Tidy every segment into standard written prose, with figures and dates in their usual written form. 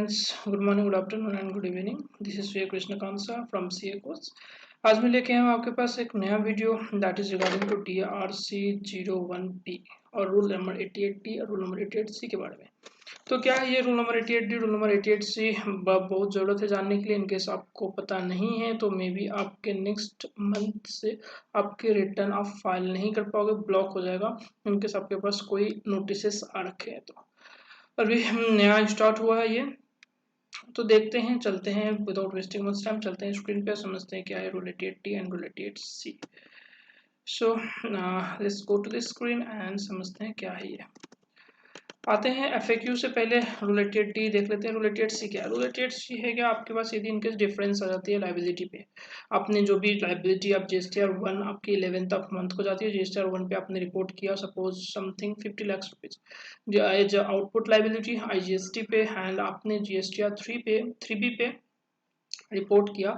Friends, good morning, good afternoon and good evening. This is Shri Krishnakant sir from CA course. आज मैं लेके आया हूँ आपके पास एक नया video that is regarding to DRC01P और रूल नंबर 88D और रूल नंबर 88C के बारे में। तो क्या है ये rule number 88D, rule number 88C? बहुत ज़रूरत है जानने के लिए। इनकेस आपको पता नहीं है तो मे बी आपके नेक्स्ट मंथ से आपके रिटर्न आप फाइल नहीं कर पाओगे, ब्लॉक हो जाएगा इनकेस आपके पास कोई नोटिसेस आ रखे हैं। तो अभी नया स्टार्ट हुआ है ये, तो देखते हैं, चलते हैं विदाउट वेस्टिंग मच टाइम, चलते हैं स्क्रीन पे, समझते हैं क्या है rule 88D and rule 88C। So let's go to the screen and समझते हैं क्या है ये। आते हैं FAQ से पहले रूल 88D देख लेते हैं। रूल 88C क्या है? रूल 88C है क्या आपके पास यदि इनकेस डिफरेंस आ जाती है लाइबिलिटी पे, आपने जो भी लाइबिलिटी आप GSTR 1 आपकी 11th ऑफ मंथ को जाती है, GSTR 1 पे आपने रिपोर्ट किया suppose something 50 lakh rupees as output liability IGST पे, एंड आपने GSTR 3B पे रिपोर्ट किया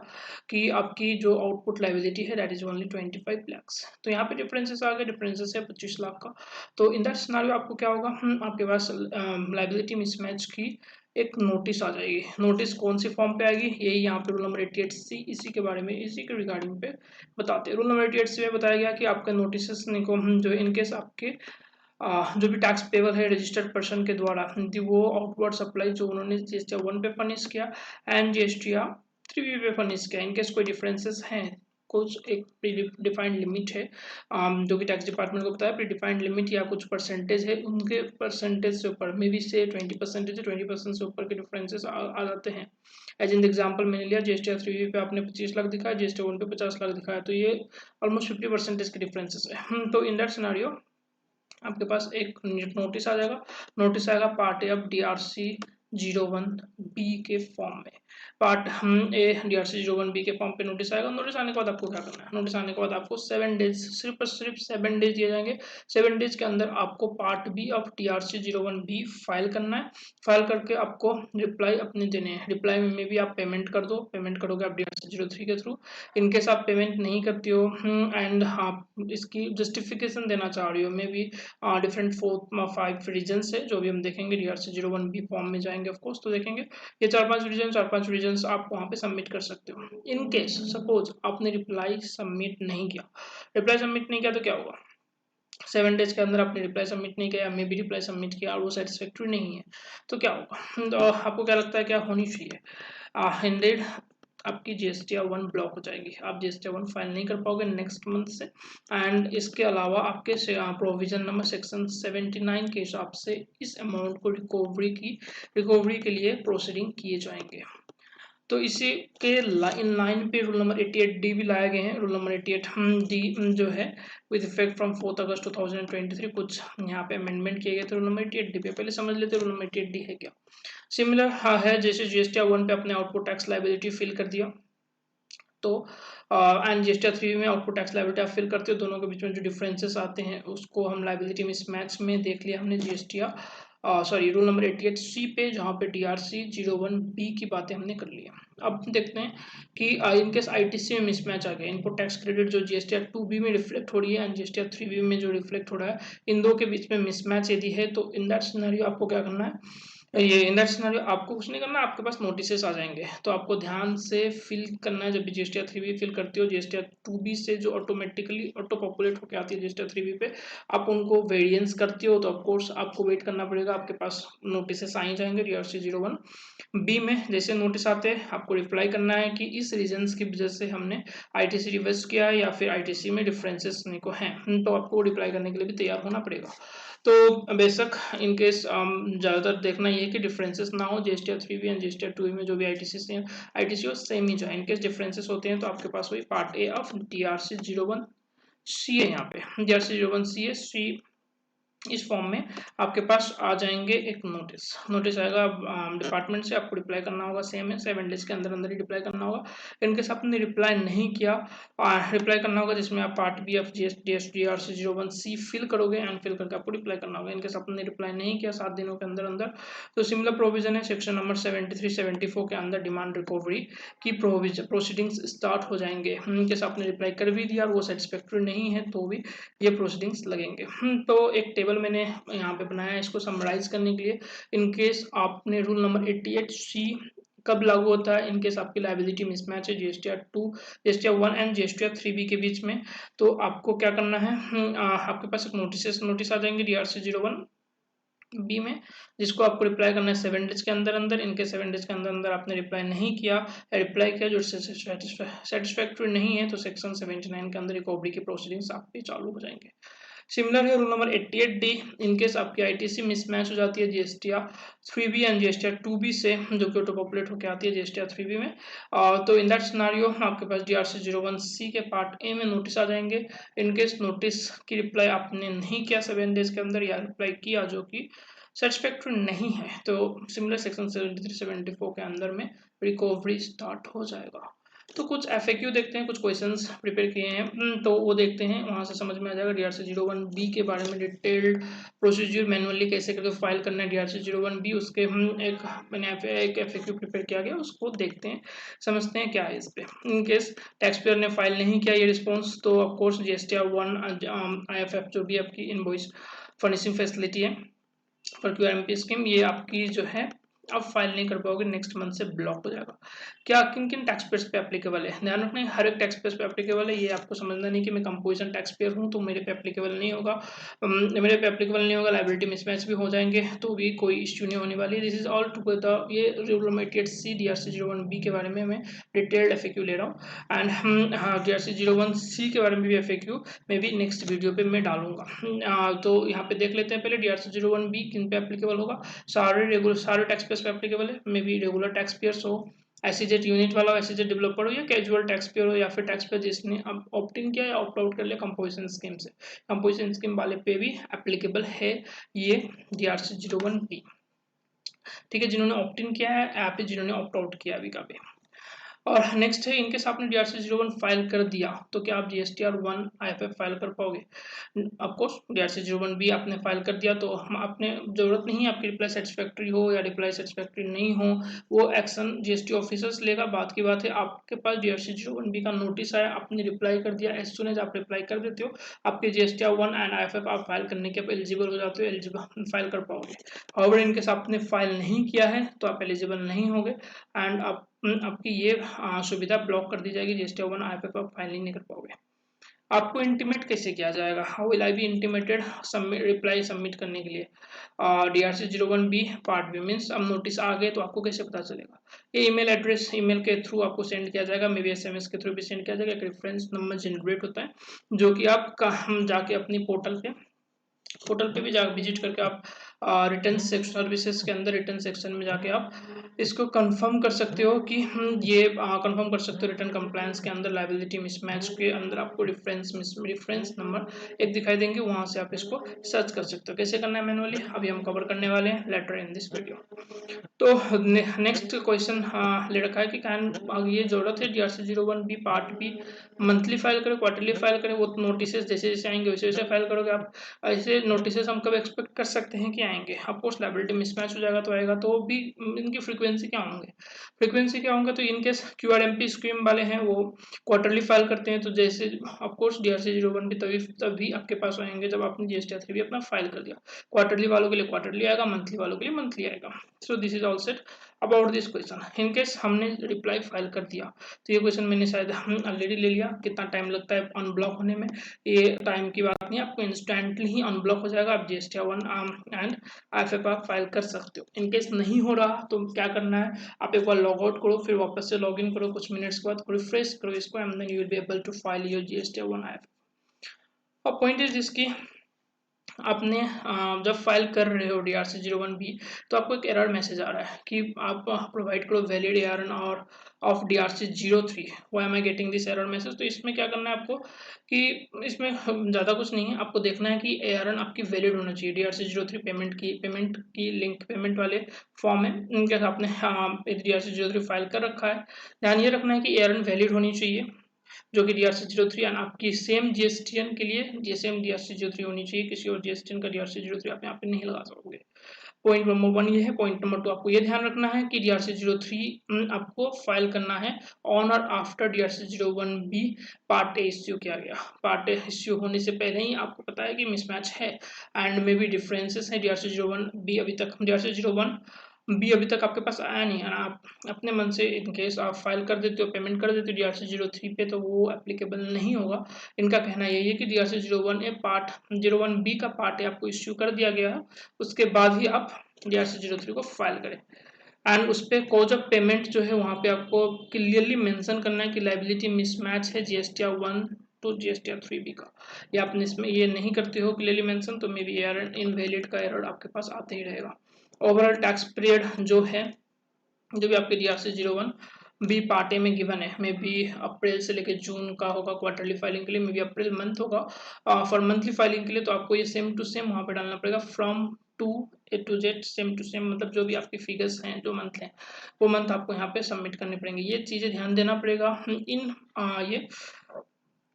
कि आपकी जो आउटपुट लाइबिलिटी है दैट इज ओनली 25 लाख्स। तो यहाँ पे डिफरेंसेस आ गए, डिफरेंसेस है 25 लाख का। तो इन दैट सिनेरियो आपको क्या होगा, आपके पास लाइबिलिटी मिसमैच की एक नोटिस आ जाएगी। नोटिस कौन सी फॉर्म पे आएगी, यही यहाँ पे रूल नंबर 88C इसी के बारे में, इसी के रिगार्डिंग पे बताते हैं। रूल नंबर 88C में बताया गया कि आपका नोटिस को जो इनकेस आपके जो भी टैक्स पेबल है रजिस्टर्ड पर्सन के द्वारा वो आउटवर्ड सप्लाई जो उन्होंने GSTR 1 पे फर्निश किया एंड GSTR 3B पे फर्निश किया, इनकेस कोई डिफरेंसेस हैं, कुछ एक प्री डिफाइंड लिमिट है जो कि टैक्स डिपार्टमेंट को बताया, प्री डिफाइंड लिमिट या कुछ परसेंटेज है, उनके परसेंटेज से ऊपर मे बी से 20% है, 20% से ऊपर के डिफरेंसेस आ जाते हैं। एज इन एग्जाम्पल मैंने लिया GSTR 3B पे आपने 25 लाख दिखाया, GSTR 1 पे 50 लाख दिखाया, तो ये ऑलमोस्ट 50% के डिफरेंसेस है। तो इन दैट सिनेरियो आपके पास एक नोटिस आ जाएगा, नोटिस आएगा पार्ट ए ऑफ DRC01B के फॉर्म में। पार्ट ए DRC01B के फॉर्म पे नोटिस आएगा। नोटिस आने के बाद आपको क्या करना है, नोटिस आने के बाद आपको 7 डेज, सिर्फ 7 डेज दिए जाएंगे। 7 डेज के अंदर आपको part B of DRC01B file करना है। फाइल करके आपको रिप्लाई अपने देने हैं। रिप्लाई में भी आप पेमेंट कर दो, पेमेंट करोगे आप DRC03 के थ्रू। इनकेस आप पेमेंट नहीं करती हो एंड आप इसकी जस्टिफिकेशन देना चाह रही हो, मे बी डिफरेंट 4-5 रीजन्स है जो भी हम देखेंगे DRC01B फॉर्म में जाएंगे ऑफकोर्स, तो देखेंगे ये 4-5 रीजन्स आप वहाँ पे सबमिट कर सकते हो। इन केस सपोज आपने रिप्लाई सबमिट नहीं किया, रिप्लाई सबमिट नहीं किया तो क्या होगा, 7 डेज के अंदर आपने रिप्लाई सबमिट नहीं किया, मे बी रिप्लाई सबमिट किया और वो सेटिस्फैक्टरी नहीं है तो क्या होगा, तो आपको क्या लगता है क्या होनी चाहिए? इंडेड आपकी GSTR 1 ब्लॉक हो जाएगी, आप GSTR 1 फाइल नहीं कर पाओगे नेक्स्ट मंथ से। एंड इसके अलावा आपके प्रोविजन नंबर सेक्शन 79 के हिसाब से इस अमाउंट को रिकवरी के लिए प्रोसीडिंग किए जाएंगे। तो इसी के इन लाइन पे रूल नंबर 88D भी लाए गए हैं। रूल नंबर 88D जो है विद इफेक्ट फ्रॉम 4 अगस्त 2023 कुछ यहाँ पे अमेंडमेंट किए गए थे रूल नंबर 88D पे। पहले समझ लेते रूल नंबर 88D है क्या। सिमिलर है जैसे GSTR 1 पे अपने आउटपुट टैक्स लाइबिलिटी फिल कर दिया, तो एंड GSTR 3 में आउटपुट टैक्स लाइबिलिटी आप फिल करते हो, दोनों के बीच में जो डिफरेंसेस आते हैं उसको हम लाइबिलिटी मिसमैच में देख लिया हमने GSTR रूल नंबर 88C पे, जहाँ पे DRC01B की बातें हमने कर लिया। अब देखते हैं कि इनकेस ITC में मिसमैच आ गया, इनपुट टैक्स क्रेडिट जो GSTR 2B में रिफ्लेक्ट हो रही है एंड GSTR 3B में जो रिफ्लेक्ट हो रहा है, इन दो के बीच में मिसमैच यदि है तो इन दैट सिनेरियो आपको क्या करना है, ये इन दैट सिनेरियो आपको कुछ नहीं करना, आपके पास नोटिसेस आ जाएंगे तो आपको ध्यान से फिल करना है। जब भी GSTR 3B फिल करती हो, GSTR 2B से जो ऑटोमेटिकली ऑटो पॉपुलेट होकर आती है GSTR 3B पे, आप उनको वेरिएंस करती हो तो ऑफकोर्स आपको वेट करना पड़ेगा, आपके पास नोटिसेस आ ही जाएंगे DRC01B में। जैसे नोटिस आते हैं आपको रिप्लाई करना है कि इस रीजन्स की वजह से हमने ITC रिवर्स किया या फिर ITC में डिफरेंसेस को हैं, तो आपको रिप्लाई करने के लिए भी तैयार होना पड़ेगा। तो बेशक इनकेस ज़्यादातर देखना ये है कि डिफरेंसेस ना हो, GSTR 3B and GSTR 2B में जो भी ITC सेम ही जाए। इनकेस डिफरेंसेस होते हैं तो आपके पास वही पार्ट ए ऑफ DRC01C है, यहाँ पे DRC01C है, सी इस फॉर्म में आपके पास आ जाएंगे। एक नोटिस आएगा डिपार्टमेंट से, आपको रिप्लाई करना होगा, सेम है 7 डेज के अंदर अंदर ही रिप्लाई करना होगा। इनकेस आपने रिप्लाई नहीं किया, रिप्लाई करना होगा जिसमें आप part B of DRC01C fill करोगे एंड फिल करके आपको रिप्लाई करना होगा। इनकेस आपने रिप्लाई नहीं किया 7 दिनों के अंदर अंदर, तो सिमिलर प्रोविजन है सेक्शन नंबर 73-74 के अंदर डिमांड रिकवरी की प्रोसीडिंग्स स्टार्ट हो जाएंगे। इनकेस आपने रिप्लाई कर भी दिया और वो सेटिस्फैक्टरी नहीं है तो भी ये प्रोसीडिंग्स लगेंगे। तो एक टेबल टेबल मैंने यहाँ पे बनाया है इसको समराइज करने के लिए। इन केस आपने रूल नंबर 88C कब लागू होता है, इनकेस आपकी लाइबिलिटी मिसमैच है GSTR 2, GSTR 1 and GSTR 3B के बीच में, तो आपको क्या करना है, आपके पास एक नोटिस आ जाएंगे DRC 01 बी में, जिसको आपको रिप्लाई करना है 7 डेज के अंदर अंदर। इनके 7 डेज के अंदर अंदर आपने रिप्लाई नहीं किया या रिप्लाई किया जो सेटिस्फैक्टरी नहीं है, तो सेक्शन 79 के अंदर रिकवरी की प्रोसीडिंग्स आप पे चालू हो जाएंगे। सिमिलर है रूल नंबर 88D, इनकेस आपकी ITC मिसमैच हो जाती है GSTR 3B and GSTR 2B से, जो कि ऑटो पॉपुलेट होकर आती है GSTR 3B में, तो इन दैट सिनारियो आपके पास DRC 01C के पार्ट ए में नोटिस आ जाएंगे। इनकेस नोटिस की रिप्लाई आपने नहीं किया 7 डेज के अंदर, या रिप्लाई किया जो कि सेटिस्फैक्टरी नहीं है, तो सिमिलर सेक्शन 73-74 के अंदर में रिकवरी स्टार्ट हो जाएगा। तो कुछ FAQ देखते हैं, कुछ क्वेश्चंस प्रिपेयर किए हैं, तो वो देखते हैं, वहां से समझ में आ जाएगा DRC 01B के बारे में डिटेल्ड प्रोसीजर मैनुअली कैसे करके फाइल करना है DRC 01B, उसके मैंने एक FAQ प्रिपेयर किया गया, उसको देखते हैं, समझते हैं क्या है इस पे। इन केस टैक्स पेयर ने फाइल नहीं किया ये रिस्पॉन्स, तो ऑफकोर्स GSTR 1 IFF जो भी आपकी इनवॉइस फर्निशिंग फैसिलिटी है फॉर QRMP स्कीम, ये आपकी जो है अब फाइल नहीं कर पाओगे, नेक्स्ट मंथ से ब्लॉक हो जाएगा। क्या किन किन टैक्स पेयर्स पे एप्लीकेबल है, ध्यान रखना है हर एक टैक्स पेयर्स पे एप्लीकेबल है, ये आपको समझना नहीं कि मैं कंपोजिशन टैक्स पेयर हूँ तो मेरे पे एप्लीकेबल नहीं होगा, मेरे पे एप्लीकेबल नहीं होगा, लाइबिलिटी मिसमैच भी हो जाएंगे तो भी कोई इश्यू नहीं होने वाली। दिस इज ऑल टुगेदर, ये rule number 88C DRC 01B के बारे में मैं डिटेल्ड FAQ ले रहा हूँ, एंड DRC 01C के बारे में भी FAQ मैं भी नेक्स्ट वीडियो पे मैं डालूंगा। तो यहाँ पे देख लेते हैं पहले DRC 01B किन पे एप्लीकेबल होगा। सारे टैक्स पेयर्स पे एप्लीकेबल है, may be regular tax payers हो, एसईजेड यूनिट वाला हो, एसईजेड डेवलपर हो, या कैजुअल टैक्स पेयर हो, या फिर टैक्स पेयर जिसने अब ऑप्ट इन किया या ऑप्ट आउट कर लिया कंपोजिशन स्कीम से, कंपोजिशन स्कीम वाले पे भी एप्लीकेबल है ये DRC 01B। ठीक है, जिन्होंने ऑप्ट इन किया है या फिर जिन्होंने ऑप्ट आउट किया अभी का भी। और नेक्स्ट है, इनकेस आपने DRC 01 फाइल कर दिया तो क्या आप GSTR 1 IFF फाइल कर पाओगे। ऑफकोर्स DRC 01B आपने फाइल कर दिया तो आपने जरूरत नहीं है आपकी रिप्लाई सेटिस्फैक्ट्री हो या रिप्लाई सेटिस्फैक्ट्री नहीं हो, वो एक्शन GST ऑफिसर्स लेगा। बात की बात है आपके पास DRC 01B का नोटिस आया, आपने रिप्लाई कर दिया, एज सुन एज आप रिप्लाई कर देते हो आपके GSTR 1 एंड IFF आप फाइल करने के एलिजिबल हो जाते हो, एलिजिबल फाइल कर पाओगे। हाउएवर इनकेस आपने फाइल नहीं किया है तो आप एलिजिबल नहीं होगे, एंड आपकी ये सुविधा ब्लॉक कर दी जाएगी, GSTR 1 IFF आप फाइल नहीं कर पाओगे। आपको इंटीमेट कैसे किया जाएगा, how will I be intimated reply submit करने के लिए DRC 01B part B, means अब नोटिस आ गए तो आपको कैसे पता चलेगा। ये ईमेल एड्रेस, ईमेल के थ्रू आपको सेंड किया जाएगा, मे बी SMS के थ्रू भी सेंड किया जाएगा। एक रेफरेंस नंबर जनरेट होता है जो कि आप जाके अपनी पोर्टल पे भी जाकर विजिट करके आप रिटर्न सेक्शन सर्विसेज के अंदर रिटर्न सेक्शन में जाके आप इसको कंफर्म कर सकते हो कि ये कंफर्म कर सकते हो रिटर्न कंप्लायंस के अंदर लायबिलिटी मिसमैच के अंदर आपको रेफरेंस नंबर एक दिखाई देंगे, वहां से आप इसको सर्च कर सकते हो। कैसे करना है मैनुअली अभी हम कवर करने वाले हैं लेटर इन दिस वीडियो। तो नेक्स्ट क्वेश्चन ले रखा है कि कैन ये जरूरत है DRC 01B part B monthly file करें, क्वार्टरली फाइल करें, वो नोटिस जैसे जैसे आएंगे वैसे वैसे फाइल करोगे आप। ऐसे नोटिस हम कब एक्सपेक्ट कर सकते हैं कि आएंगे, ऑफकोर्स लायबिलिटी मिसमैच हो जाएगा तो आएगा, तो भी इनकी फ्रीक्वेंसी क्या होंगे, तो इनकेस QRMP स्कीम वाले हैं वो क्वार्टरली फाइल करते हैं, तो जैसे ऑफकोर्स DRC 01B तभी आपके पास आएंगे जब आपने GSTR 3B अपना फाइल कर दिया। क्वार्टरली वालों के लिए क्वार्टरली आएगा, मंथली वालों के लिए मंथली आएगा। So this is all set about this question. In case हमने रिप्लाई फाइल कर दिया तो ये क्वेश्चन मैंने शायद ऑलरेडी ले लिया, कितना टाइम लगता है अनब्लॉक होने में, ये टाइम की बात नहीं, आपको इंस्टेंटली ही अनब्लॉक हो जाएगा, आप GSTR 1 एंड IFF आप फाइल कर सकते हो। इनकेस नहीं हो रहा तो क्या करना है, आप एक बार लॉग आउट करो, फिर वापस से लॉग इन करो, कुछ मिनट्स के बाद रिफ्रेश करो इसको, and then you will be able to file your GSTR 1 IFF। और पॉइंट इज दिस की आपने जब फाइल कर रहे हो DRC 01B तो आपको एक एरर मैसेज आ रहा है कि आप प्रोवाइड करो वैलिड ARN और of DRC 03, why am I getting this error message. तो इसमें क्या करना है आपको कि इसमें ज़्यादा कुछ नहीं है, आपको देखना है कि ARN आपकी वैलिड होना चाहिए। DRC 03 पेमेंट की लिंक पेमेंट वाले फॉर्म है, इनके आपने DRC 03 फाइल कर रखा है, ध्यान ये रखना है कि ARN वैलिड होनी चाहिए जो कि DRC 03 एंड आपकी सेम GSTN के लिए सेम DRC 03 होनी चाहिए, किसी और GSTN का DRC 03 आप यहाँ पे नहीं लगा सकोगे। पॉइंट नंबर 1 ये है। पॉइंट नंबर 2 आपको ये ध्यान रखना है कि DRC03 आपको फाइल करना है ऑन और after DRC01B part A issue किया गया। पार्ट ए इश्यू होने से पहले ही आपको पता है कि मिसमैच है एंड मे बी डिफरेंसेस है। DRC01B अभी तक DRC01B अभी तक आपके पास आया नहीं है। आप अपने मन से इन केस आप फाइल कर देते हो, पेमेंट कर देते हो DRC03 पे, तो वो एप्लीकेबल नहीं होगा। इनका कहना यही है कि DRC01A पार्ट 01B का पार्ट ए आपको इश्यू कर दिया गया है, उसके बाद ही आप DRC03 को फाइल करें। एंड उस पर कोज ऑफ पेमेंट जो है वहाँ पे आपको क्लियरली मेंशन करना है कि लाइबिलिटी मिसमैच है GSTR 1 टू GSTR 3B का। या आपने इसमें ये नहीं करते हो क्लियरली मेंशन, तो मे बी एरर इनवैलिड का एरर आपके पास आते ही रहेगा। ओवरऑल टैक्स पीरियड जो है, जो भी आपके DRC01B पार्ट ए में गिवन है, मे बी अप्रैल से लेकर जून का होगा क्वार्टरली फाइलिंग के लिए, मे बी अप्रैल मंथ होगा। फॉर मंथली फाइलिंग के लिए तो आपको ये सेम टू सेम वहाँ पे डालना पड़ेगा, from to A to Z same to same, मतलब जो भी आपके फिगर्स हैं जो मंथ हैं वो मंथ आपको यहाँ पे सबमिट करने पड़ेंगे। ये चीज़ें ध्यान देना पड़ेगा इन ये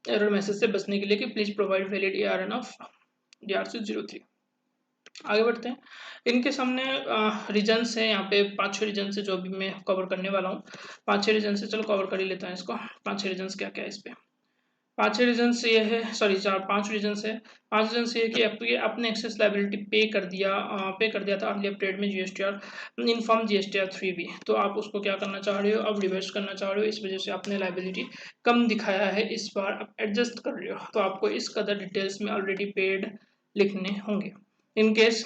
एरर मैसेज से बचने के लिए कि please provide valid ARN of DRC03। आगे बढ़ते हैं। इनके सामने रीजन्स है, यहाँ पे 5-6 रीजन्स है जो अभी मैं कवर करने वाला हूँ। 5-6 रीजन से चलो कवर कर ही लेता है इसको। 5-6 रीजन्स क्या क्या है इस पे। 5-6 रीजन्स ये है, सॉरी 4-5 रीजन्स है। 5 रीजन्स ये कि आपने एक्सेस लाइबिलिटी पे कर दिया था अर्ली पीरियड में GSTR इनफॉर्म GSTR 3B, तो आप उसको क्या करना चाह रहे हो, अब रिवर्स करना चाह रहे हो। इस वजह से आपने लाइबिलिटी कम दिखाया है, इस बार आप एडजस्ट कर रहे हो, तो आपको इस कदर डिटेल्स में ऑलरेडी पेड लिखने होंगे। इन केस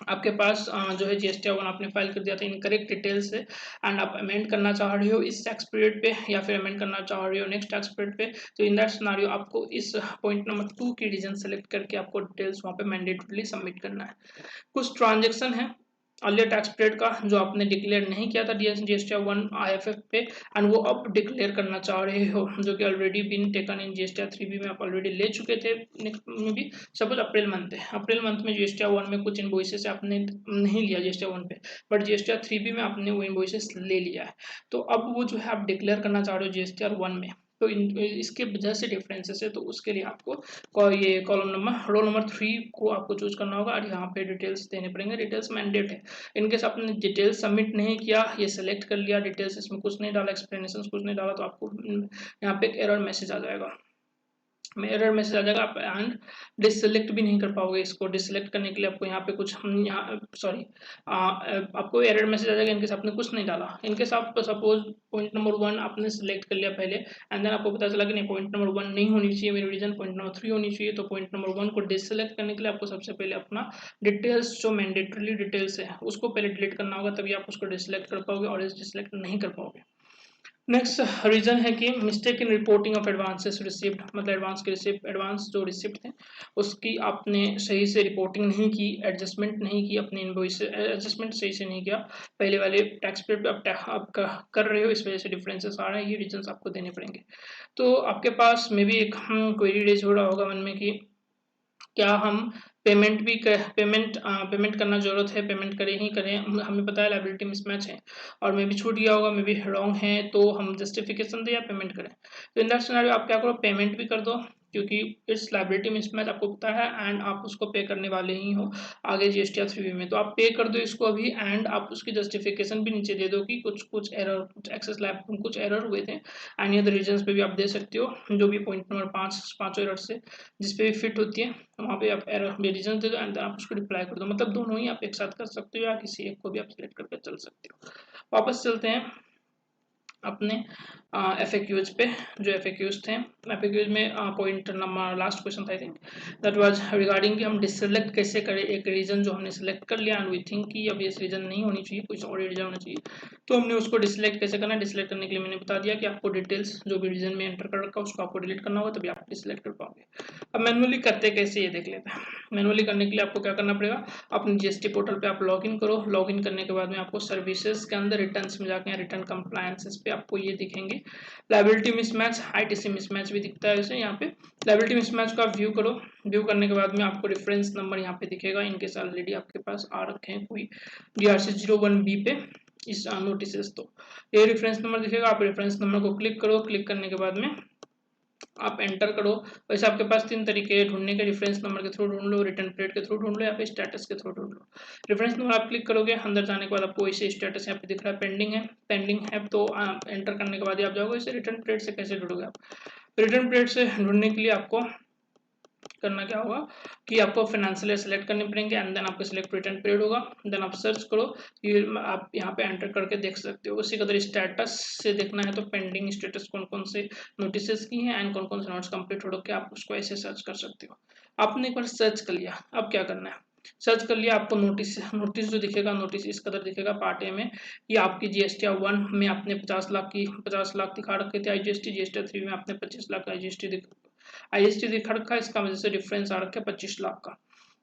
आपके पास जो है GSTR 1 आपने फाइल कर दिया था इनकरेक्ट डिटेल से एंड आप अमेंड करना चाह रहे हो इस टैक्स पीरियड पे या फिर अमेंड करना चाह रहे हो नेक्स्ट टैक्स पीरियड पे, तो इन दैट सिनेरियो आपको इस पॉइंट नंबर 2 की रीजन सेलेक्ट करके आपको डिटेल्स वहाँ पे मैंडेटरीली सबमिट करना है। कुछ ट्रांजेक्शन है अर्लियर टैक्स पीरियड का जो आपने डिक्लेयर नहीं किया था GSTR 1 IFF पे एंड वो अब डिक्लेयर करना चाह रहे हो, जो कि already been taken in GSTR 3B में आप ऑलरेडी ले चुके थे। नेक्स्ट में भी सपोज अप्रैल मंथ है, अप्रैल मंथ में GSTR 1 में कुछ इनवॉइसेस आपने नहीं लिया GSTR 1 पे, बट GSTR 3B में आपने वो इनवॉइसेस ले लिया है, तो अब वो जो है आप डिक्लेयर करना चाह रहे हो GSTR 1 में, तो इसके वजह से डिफरेंसेस है। तो उसके लिए आपको ये कॉलम नंबर रोल नंबर 3 को आपको चूज करना होगा और यहाँ पे डिटेल्स देने पड़ेंगे। डिटेल्स मैंडेट है। इनकेस आपने डिटेल्स सबमिट नहीं किया, ये सेलेक्ट कर लिया, डिटेल्स इसमें कुछ नहीं डाला, एक्सप्लेनेशन कुछ नहीं डाला, तो आपको यहाँ पे एक एरर मैसेज आ जाएगा। एरर मैसेज आ जाएगा, आप एंड डिससेलेक्ट भी नहीं कर पाओगे। इसको डिससेलेक्ट करने के लिए आपको यहाँ पे कुछ यहाँ सॉरी आपको एरर मैसेज आ जाएगा इनकेस आपने कुछ नहीं डाला। इनकेस आप सपोज पॉइंट नंबर 1 आपने सिलेक्ट कर लिया पहले एंड देन आपको पता चला कि नहीं पॉइंट नंबर 1 नहीं होनी चाहिए मेरी रीजन, पॉइंट नंबर 3 होनी चाहिए, तो पॉइंट नंबर 1 को डिससेलेक्ट करने के लिए आपको सबसे पहले अपना डिटेल्स जो मैंडेटरी डिटेल्स है उसको पहले डिलीट करना होगा, तभी आप उसको डिससेलेक्ट कर पाओगे और डिससेलेक्ट नहीं कर पाओगे। नेक्स्ट रीजन है कि mistake in reporting of advances receipt, मतलब एडवांस के रिसिप्ट, एडवांस जो रिसिप्ट थे उसकी आपने सही से रिपोर्टिंग नहीं की, एडजस्टमेंट नहीं की, अपने इनवॉइस एडजस्टमेंट सही से नहीं किया पहले वाले टैक्स पीरियड पे आप कर रहे हो, इस वजह से डिफरेंसेस आ रहे हैं। ये रीजन्स आपको देने पड़ेंगे। तो आपके पास मे भी एक क्वेरी रेज हो रहा होगा मन में कि क्या हम पेमेंट करना जरूरत है, पेमेंट करें ही करें, हमें पता है लाइबिलिटी मिसमैच है और मे भी छूट गया होगा, मे भी रॉन्ग है, तो हम जस्टिफिकेशन दें या पेमेंट करें। तो इन दैट सिनेरियो आप क्या करो, पेमेंट भी कर दो, क्योंकि इट्स लाइबिलिटी मिसमैच आपको पता है एंड आप उसको पे करने वाले ही हो आगे GSTR 3B में, तो आप पे कर दो इसको अभी एंड आप उसकी जस्टिफिकेशन भी नीचे दे दो कि कुछ एरर, कुछ एक्सेस लैब कुछ एरर हुए थे एंड अदर रीजन्स पे भी आप दे सकते हो, जो भी पॉइंट नंबर 5 एरर से जिस पे भी फिट होती है वहाँ पे आप एरर रीजन दे दो एंड आप उसको रिप्लाई कर दो, मतलब दोनों ही आप एक साथ कर सकते हो या किसी एक को भी आप सिलेक्ट करके चल सकते हो। वापस चलते हैं अपने FAQs पे। जो FAQs थे, FAQs में पॉइंट नंबर लास्ट क्वेश्चन था I think, that was regarding कि हम डिससेलेक्ट कैसे करें एक रीजन जो हमने सेलेक्ट कर लिया एंड वी थिंक कि अब ये रीजन नहीं होनी चाहिए, कुछ और रीजन होना चाहिए, तो हमने उसको डिससेलेक्ट कैसे करना है। डिससेलेक्ट करने के लिए मैंने बता दिया कि आपको डिटेल्स जो भी रीजन में एंटर कर रखा है उसको आपको डिलीट करना होगा, तभी आप डिससेलेक्ट कर पाओगे। अब मैनुअली करते कैसे ये देख लेते हैं। मैनुअली करने के लिए आपको क्या करना पड़ेगा, अपने GST पोर्टल पे आप लॉगिन करो, लॉगिन करने के बाद में आपको सर्विसेज के अंदर रिटर्न्स में जाके रिटर्न कंप्लायंसेस पे आपको ये दिखेंगे लाइबिलिटी मिसमैच, ITC मिसमैच भी दिखता है वैसे यहाँ पे। लाइबिलिटी मिसमैच को आप व्यू करो, व्यू करने के बाद में आपको रेफरेंस नंबर यहाँ पे दिखेगा, इनकेस ऑलरेडी आपके पास आ रखे हैं कोई DRC01B पे इस नोटिस, तो ये रेफरेंस नंबर दिखेगा, आप रेफरेंस नंबर को क्लिक करो, क्लिक करने के बाद में आप एंटर करो। वैसे आपके पास 3 तरीके ढूंढने के, रेफरेंस नंबर के थ्रू ढूंढ लो, रिटर्न पीरियड के थ्रू ढूंढ लो, या फिर स्टेटस के थ्रू ढूंढ लो। रेफरेंस नंबर आप क्लिक करोगे, अंदर जाने के बाद आपको इसे स्टेटस यहाँ पे दिख रहा है पेंडिंग है, तो एंटर करने के बाद ही आप जाओगे। इसे रिटर्न पीरियड से कैसे ढूंढोगे आप? रिटर्न पीरियड से ढूंढने के लिए आपको करना क्या होगा कि आपको फाइनेंशियल सेलेक्ट करने पड़ेंगे, एंड देन आपको सिलेक्ट रिटर्न पीरियड होगा, देन आप सर्च करो, ये आप यहाँ पे एंटर करके देख सकते हो। उसी कदर स्टेटस से देखना है तो पेंडिंग स्टेटस कौन कौन से नोटिस की हैं एंड कौन कौन से नोट्स कंप्लीट हो के, आप उसको ऐसे सर्च कर सकते हो। आपने एक बार सर्च कर लिया, अब क्या करना है? सर्च कर लिया, आपको नोटिस जो दिखेगा, नोटिस इस कदर दिखेगा पार्ट ए में, ये आपकी जीएसटी 1 में आपने 50 लाख दिखा रखे थे आईजीएसटी, जीएसटी 3 में आपने 25 लाख आईजीएसटी दिखा रखा है, इसका वजह से डिफरेंस आ रखा है 25 लाख का।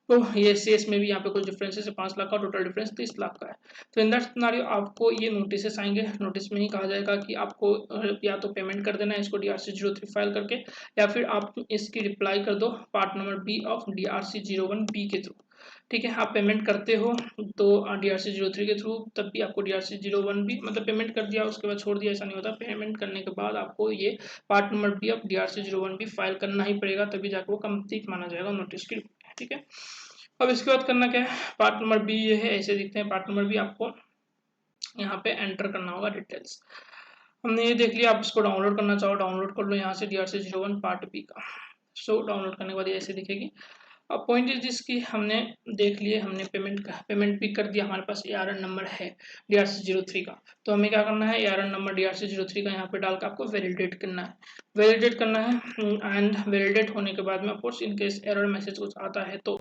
तो ये सीएस में भी यहाँ पे कुछ डिफरेंस है, 5 लाख का टोटल डिफरेंस 30 लाख का है। तो इन दैट सिनेरियो आपको ये नोटिस आएंगे, नोटिस में ही कहा जाएगा कि आपको या तो पेमेंट कर देना है इसको DRC-03 फाइल करके, या फिर आप इसकी रिप्लाई कर दो part number B of DRC-01B के थ्रू। ठीक है, आप पेमेंट करते हो तो DRC-03 के थ्रू, तब भी आपको DRC-01B मतलब पेमेंट कर दिया उसके बाद छोड़ दिया, ऐसा नहीं होता। पेमेंट करने के बाद आपको ये part number B of DRC-01B file करना ही पड़ेगा, तभी जाकर वो कंप्लीट माना जाएगा नोटिस की। ठीक है, अब इसके बाद करना क्या है? पार्ट नंबर बी ये है, ऐसे दिखते हैं पार्ट नंबर बी। आपको यहाँ पे एंटर करना होगा डिटेल्स। हमने ये देख लिया, आप इसको डाउनलोड करना चाहो डाउनलोड कर लो यहाँ से, DRC-01 पार्ट बी का। सो डाउनलोड करने के बाद ये ऐसे दिखेगी। अब पॉइंट इज दिस की हमने देख लिए, हमने पेमेंट भी कर दिया, हमारे पास ARN नंबर है DRC-03 का। तो हमें क्या करना है, ARN नंबर DRC-03 का यहाँ पे डालकर आपको वैलिडेट करना है, एंड वैलिडेट होने के बाद में ऑफकोर्स इनकेस एरर मैसेज कुछ आता है तो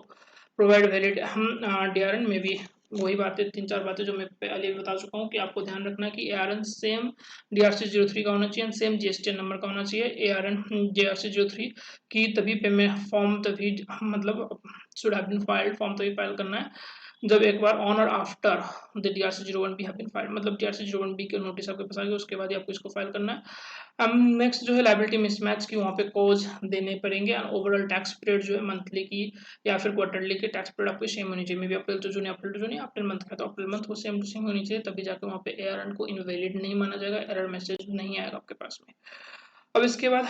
प्रोवाइड वैलिड, हम DRN में भी वही बातें 3-4 बातें जो मैं पहले बता चुका हूँ कि आपको ध्यान रखना कि ARN सेम DRC-03 का होना चाहिए, सेम GSTN नंबर का होना चाहिए। ARN DRC-03 की तभी पेमेंट फॉर्म, तभी मतलब should have been filed, form तभी फाइल करना है जब एक बार ऑन और after the DRC-01B have been filed, मतलब DRC-01B के नोटिस आपके पास आ गया उसके बाद ही आपको इसको फाइल करना है। अब नेक्स्ट जो है लायबिलिटी मिसमैच की, वहाँ पे कोज देने पड़ेंगे, और ओवरऑल टैक्स पीरियड जो है मंथली की या फिर क्वार्टरली की टैक्स पीरियड आपकी सेम होनी चाहिए। मे भी अप्रैल टू जून, अप्रैल मंथ का तो अप्रैल मंथ वो सेम टू सेम होनी चाहिए, तभी जाकर वहाँ पे ARN को इनवैलिड नहीं माना जाएगा, एरर मैसेज नहीं आएगा आपके पास में। अब इसके बाद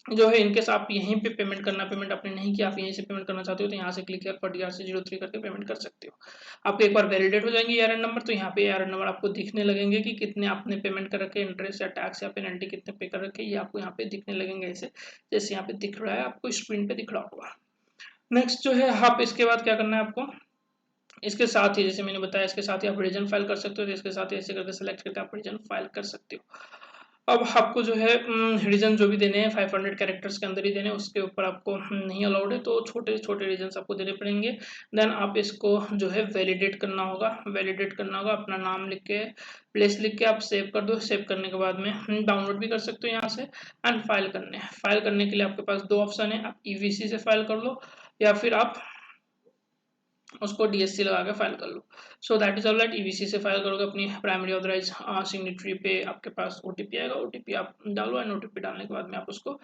जो है इनकेस आप यहीं पे पेमेंट आपने नहीं किया, आप यहीं से पेमेंट करना चाहते हो तो यहाँ से क्लिक कर DRC-03 करके पेमेंट कर सकते हो। आपको एक बार वैलिडेट हो जाएंगे ARN नंबर, तो यहाँ पे ARN नंबर आपको दिखने लगेंगे कि कितने आपने पेमेंट कर रखे, इंटरेस्ट या टैक्स या पेनल्टी कितने पे कर रखे, ये आपको यहाँ पे दिखने लगेंगे ऐसे, जैसे यहाँ पे दिख रहा है आपको स्क्रीन पे दिख रहा होगा। नेक्स्ट जो है आप इसके बाद क्या करना है आपको, इसके साथ ही जैसे मैंने बताया, इसके साथ ही आप रीजन फाइल कर सकते हो, तो इसके साथ ही ऐसे करके सेलेक्ट करके आप रीजन फाइल कर सकते हो। अब आपको जो है रीजन जो भी देने हैं 500 कैरेक्टर्स के अंदर ही देने हैं, उसके ऊपर आपको नहीं अलाउड है, तो छोटे छोटे रीजन्स आपको देने पड़ेंगे। देन आप इसको जो है वैलिडेट करना होगा, अपना नाम लिख के, प्लेस लिख के आप सेव कर दो। सेव करने के बाद में डाउनलोड भी कर सकते हो यहाँ से, एंड फाइल करने के लिए आपके पास 2 ऑप्शन है, आप EVC से फाइल कर लो या फिर आप उसको DSC लगा के फाइल कर लो। So that is all right. EVC से फाइल करोगे अपनी प्राइमरी ऑथराइज सिग्नेटरी पे, आपके पास OTP आएगा, OTP आप डालो, एंड OTP डालने के बाद में आप उसको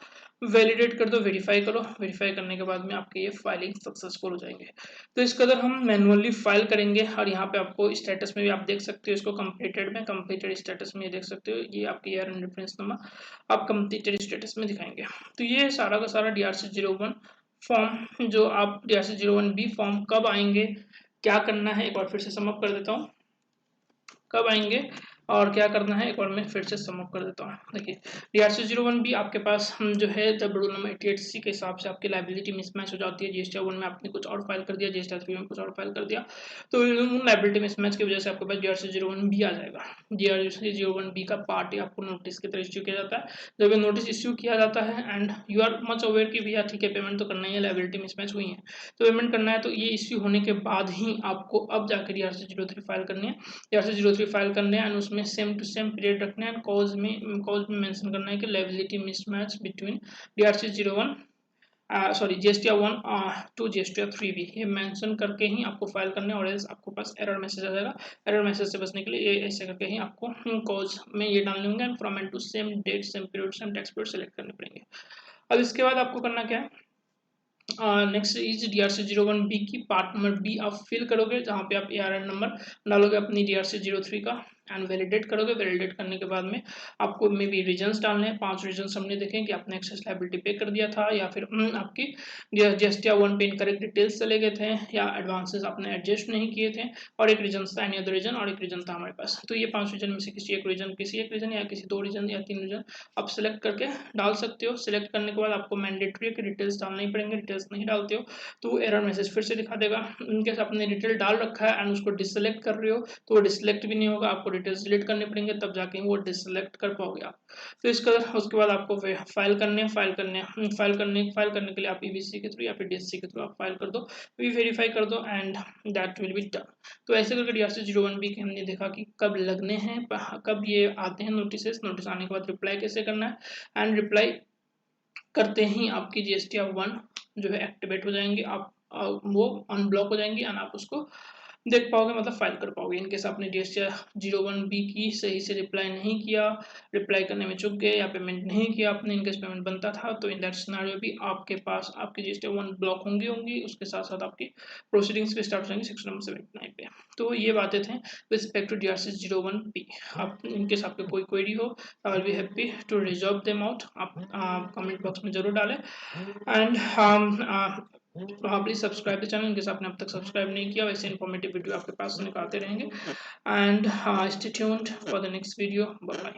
वैलिडेट कर दो, वेरीफाई करो। वेरीफाई करने के बाद में आपके ये फाइलिंग सक्सेसफुल हो जाएंगे। तो इस कदर हम मैनुअली फाइल करेंगे, और यहाँ पे आपको स्टेटस में भी आप देख सकते हो इसको, कंप्लीटेड स्टेटस में देख सकते हो, ये आपकी ARN रेफरेंस नंबर आप कंप्लीटेड स्टेटस में दिखाएंगे। तो ये सारा का सारा DRC-01 फॉर्म, जो आप DRC-01B फॉर्म कब आएंगे, क्या करना है, एक बार फिर से समअप कर देता हूँ, कब आएंगे और क्या करना है, एक बार मैं फिर से समअप कर देता हूँ। देखिए DRC-01B आपके पास जो है जब रूल नंबर 88C के हिसाब से आपकी लाइबिलिटी मिसमैच हो जाती है, GST 1 में आपने कुछ और फाइल कर दिया, GST 3 में कुछ और फाइल कर दिया, तो लाइबिलिटी मिसमैच की वजह से आपके पास DRC-01B आ जाएगा। DRC-01B का पार्ट ही आपको नोटिस की तरह इश्यू किया जाता है। जब ये नोटिस इश्यू किया जाता है and you are much aware कि भैया ठीक है पेमेंट तो करना ही है, लाइबिलिटी मिसमैच हुई है तो पेमेंट करना है, तो ये इश्यू होने के बाद ही आपको अब जाकर DRC-03 फाइल करनी है। DRC-03 फाइल करने हैं, उसमें सेम टू सेम पीरियड रखना है, कॉज में मेंशन करना है कि liability mismatch between DRC-01 GST 1 to GST 3B, ये मेंशन करके ही आपको फाइल करना है, और एल्स आपको पास एरर मैसेज आ जाएगा। एरर मैसेज से बचने के लिए ये ऐसे करके ही आपको कॉज में ये डालने होंगे, and from and to same date, same period, same tax period select करने पड़ेंगे। अब इसके बाद आपको करना क्या है, नेक्स्ट इज DRC-01B की पार्ट नंबर B आप फिल करोगे, जहाँ पे आप ARN नंबर डालोगे अपनी DRC-03 का, एंड वैलिडेट करोगे। वैलिडेट करने के बाद में आपको मे बी रीजन्स डालने हैं। 5 रीजन्स हमने देखे कि आपने एक्सेस लायबिलिटी पे कर दिया था, या फिर आपकी जीएसटी 1 पे इनकरेक्ट डिटेल्स चले गए थे, या एडवांसेस आपने एडजस्ट नहीं किए थे, और एक रीजन था एनी अदर रीजन, और एक रीजन था हमारे पास। तो ये 5 रीजन में से किसी एक रीजन या किसी 2 रीजन या 3 रीजन आप सिलेक्ट करके डाल सकते हो। सिलेक्ट करने के बाद आपको मैंडेटरी के डिटेल्स डालने ही पड़ेंगे। डिटेल्स नहीं डालते हो तो एरर मैसेज फिर से दिखा देगा। इनकेस आपने डिटेल डाल रखा है एंड उसको डिसलेक्ट कर रहे हो तो वो डिसलेक्ट भी नहीं होगा, आपको डिटेल्स डिलीट करने पड़ेंगे, तब जाके वो डिसलेक्ट कर पाओगे आप। तो इसका उसके बाद आपको फाइल करने के लिए आप ईवीसी के थ्रू या फिर डीएससी के थ्रू आप फाइल कर दो, वेरीफाई कर दो, and that will be done. तो ऐसे करके डीआरसी 01B के हमने देखा कि कब लगने हैं, कब ये आते हैं नोटिस आने के बाद रिप्लाई कैसे करना है, एंड रिप्लाई करते ही आपकी जीएसटी 1 जो है एक्टिवेट हो जाएंगी, आप वो अनब्लॉक हो जाएंगी एंड आप उसको देख पाओगे, मतलब फाइल कर पाओगे। इनकेस आपने जीएसटी 01B की सही से रिप्लाई नहीं किया, रिप्लाई करने में चूक गए या पेमेंट नहीं किया आपने, इनकेस पेमेंट बनता था, तो इन दैट सिनेरियो भी आपके पास आपकी जीएसटी 1 ब्लॉक होंगी, उसके साथ साथ आपकी प्रोसीडिंग्स भी स्टार्ट हो जाएंगी सेक्शन नंबर 79 पे। तो ये बातें थे रिस्पेक्ट टू डीआरसी 01B। आप इनकेस आपके कोई क्वेरी हो, I will be happy to resolve them out. आप कमेंट बॉक्स में जरूर डालें, and please subscribe the channel in case आपने अब तक सब्सक्राइब नहीं किया। वैसे इन्फॉर्मेटिव वीडियो आपके पास निकालते रहेंगे, and stay tuned for the next video. Bye bye.